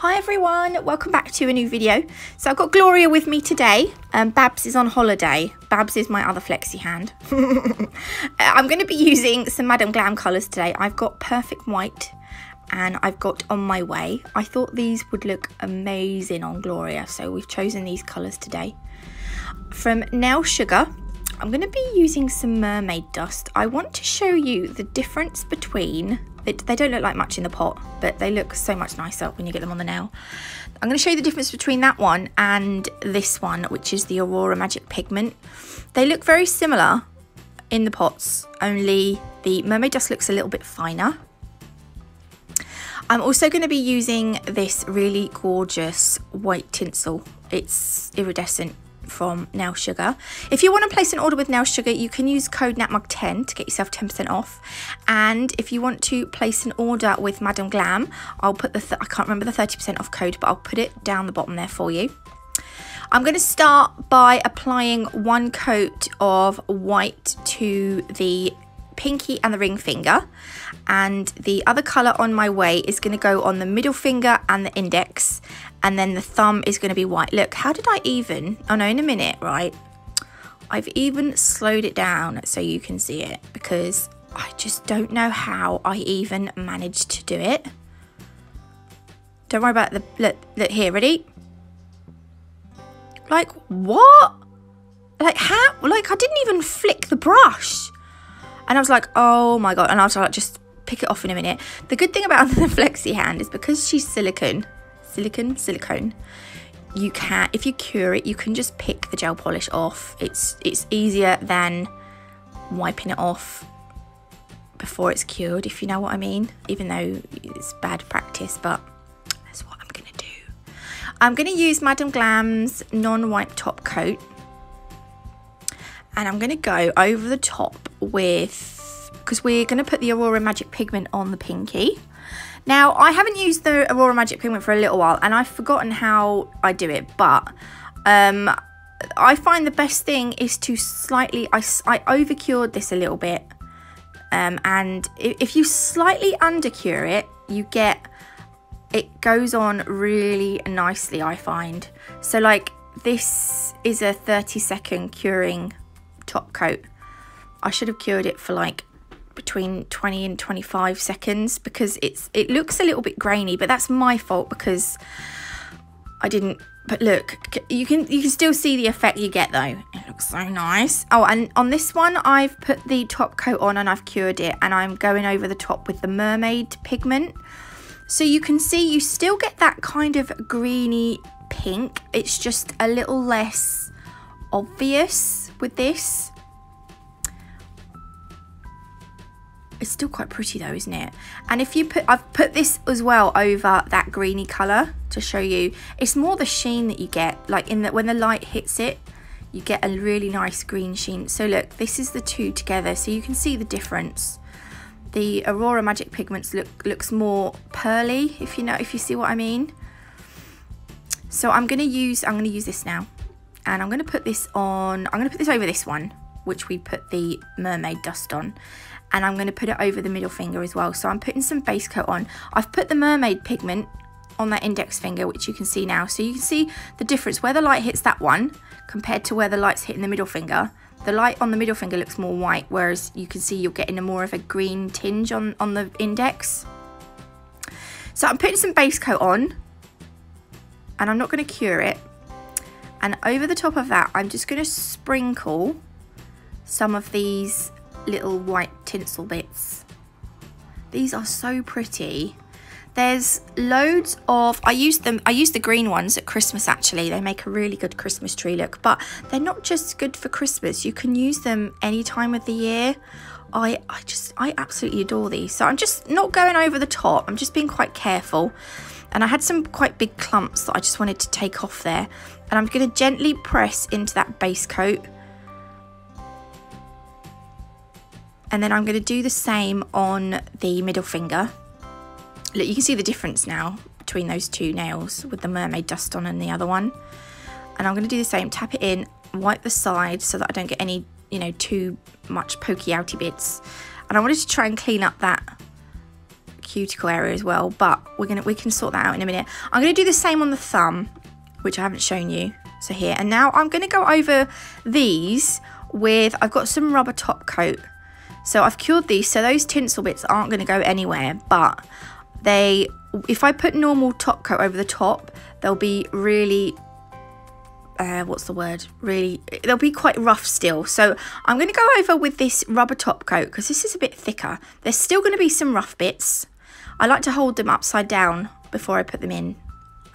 Hi everyone, welcome back to a new video. So I've got Gloria with me today. Babs is on holiday. Babs is my other flexi hand. I'm going to be using some Madame Glam colours today. I've got Perfect White and I've got On My Way. I thought these would look amazing on Gloria, so we've chosen these colours today. From Nail Sugar, I'm going to be using some Mermaid Dust. I want to show you the difference between... They don't look like much in the pot, but they look so much nicer when you get them on the nail. I'm going to show you the difference between that one and this one, which is the Aurora Magic Pigment. They look very similar in the pots, only the Mermaid Dust looks a little bit finer. I'm also going to be using this really gorgeous white tinsel. It's iridescent from Nail Sugar. If you want to place an order with Nail Sugar, you can use code NATMUG10 to get yourself 10% off. And if you want to place an order with Madame Glam, I'll put the I can't remember the 30% off code, but I'll put it down the bottom there for you. I'm going to start by applying one coat of white to the pinky and the ring finger, and the other colour On My Way is going to go on the middle finger and the index, and then the thumb is going to be white. Look, how did I even... Oh no, in a minute, right? I've even slowed it down so you can see it, because I just don't know how I even managed to do it. Don't worry about the... Look here, ready? Like, what? Like, how? Like, I didn't even flick the brush. And I was like, oh my God. And I was like, just pick it off in a minute. The good thing about the flexi hand is because she's silicone, you can, if you cure it, you can just pick the gel polish off. It's easier than wiping it off before it's cured, if you know what I mean. Even though it's bad practice, but that's what I'm going to do. I'm going to use Madame Glam's non-wipe top coat. And I'm going to go over the top with, because we're going to put the Aurora Magic Pigment on the pinky. Now, I haven't used the Aurora Magic Pigment for a little while, and I've forgotten how I do it, but I find the best thing is to slightly, I over-cured this a little bit, and if you slightly under-cure it, it goes on really nicely, I find. So, like, this is a 30-second curing top coat. I should have cured it for like between 20 and 25 seconds because it looks a little bit grainy, but that's my fault because I didn't. But look, you can still see the effect you get though. It looks so nice. Oh, and on this one I've put the top coat on and I've cured it, and I'm going over the top with the Mermaid Pigment. So you can see you still get that kind of greeny pink. It's just a little less obvious with this. It's still quite pretty though, isn't it? And if you put, I've put this as well over that greeny colour to show you. It's more the sheen that you get, like in that when the light hits it, you get a really nice green sheen. So look, this is the two together, so you can see the difference. The Aurora Magic Pigments looks more pearly, if you see what I mean. So I'm gonna use this now. And I'm going to put this on, I'm going to put this over this one, which we put the Mermaid Dust on. And I'm going to put it over the middle finger as well. So I'm putting some base coat on. I've put the Mermaid Pigment on that index finger, which you can see now. So you can see the difference where the light hits that one compared to where the light's hitting the middle finger. The light on the middle finger looks more white, whereas you can see you're getting a more of a green tinge on the index. So I'm putting some base coat on, and I'm not going to cure it. And over the top of that, I'm just going to sprinkle some of these little white tinsel bits. These are so pretty. There's loads of, I used the green ones at Christmas actually. They make a really good Christmas tree look, but they're not just good for Christmas. You can use them any time of the year. I absolutely adore these. So I'm just not going over the top. I'm just being quite careful. And I had some quite big clumps that I just wanted to take off there. And I'm going to gently press into that base coat. And then I'm going to do the same on the middle finger. Look, you can see the difference now between those two nails with the Mermaid Dust on and the other one. And I'm going to do the same, tap it in, wipe the sides so that I don't get any, too much pokey outy bits. And I wanted to try and clean up that cuticle area as well, but we can sort that out in a minute. I'm gonna do the same on the thumb, which I haven't shown you. So here, and now I'm gonna go over these with, I've got some rubber top coat. So I've cured these, so those tinsel bits aren't gonna go anywhere, but if I put normal top coat over the top, they'll be really, what's the word? They'll be quite rough still. So I'm going to go over with this rubber top coat because this is a bit thicker. There's still going to be some rough bits. I like to hold them upside down before I put them in.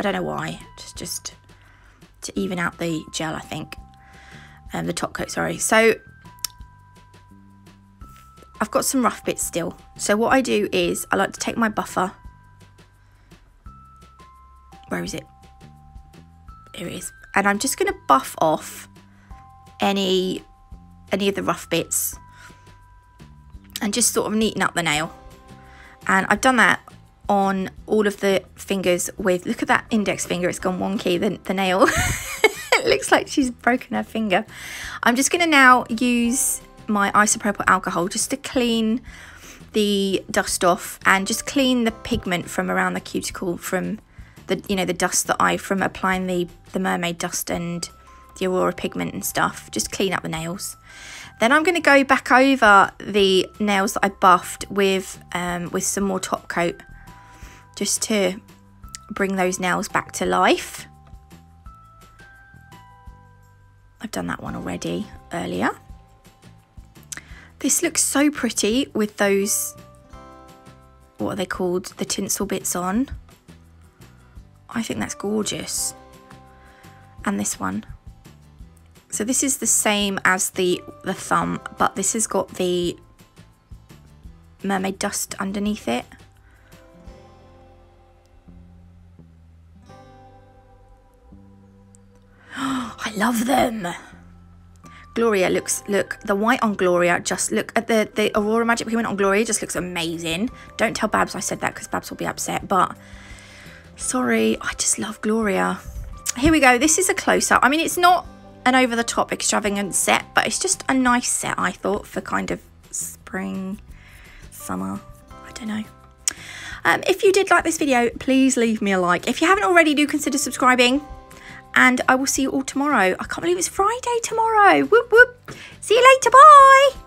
I don't know why. Just to even out the gel, I think. The top coat, sorry. So I've got some rough bits still. So what I do is I like to take my buffer. Where is it? Here it is. And I'm just going to buff off any of the rough bits and just sort of neaten up the nail. And I've done that on all of the fingers with, look at that index finger, it's gone wonky, the nail. It looks like she's broken her finger. I'm just going to now use my isopropyl alcohol just to clean the dust off and just clean the pigment from around the cuticle from the, you know, the dust that from applying the mermaid dust and the aurora pigment and stuff. Just clean up the nails. Then I'm going to go back over the nails that I buffed with some more top coat, just to bring those nails back to life. I've done that one already earlier. This looks so pretty with those, what are they called, the tinsel bits on. I think that's gorgeous. And this one. So this is the same as the thumb, but this has got the mermaid dust underneath it. I love them. Gloria look, the white on Gloria, just look at the Aurora Magic Pigment on Gloria, just looks amazing. Don't tell Babs I said that because Babs will be upset, but sorry, I just love Gloria. Here we go, this is a close-up. I mean, it's not an over-the-top extravagant set, but it's just a nice set, I thought, for kind of spring, summer, I don't know. If you did like this video, please leave me a like. If you haven't already, do consider subscribing. And I will see you all tomorrow. I can't believe it's Friday tomorrow. Whoop, whoop. See you later. Bye.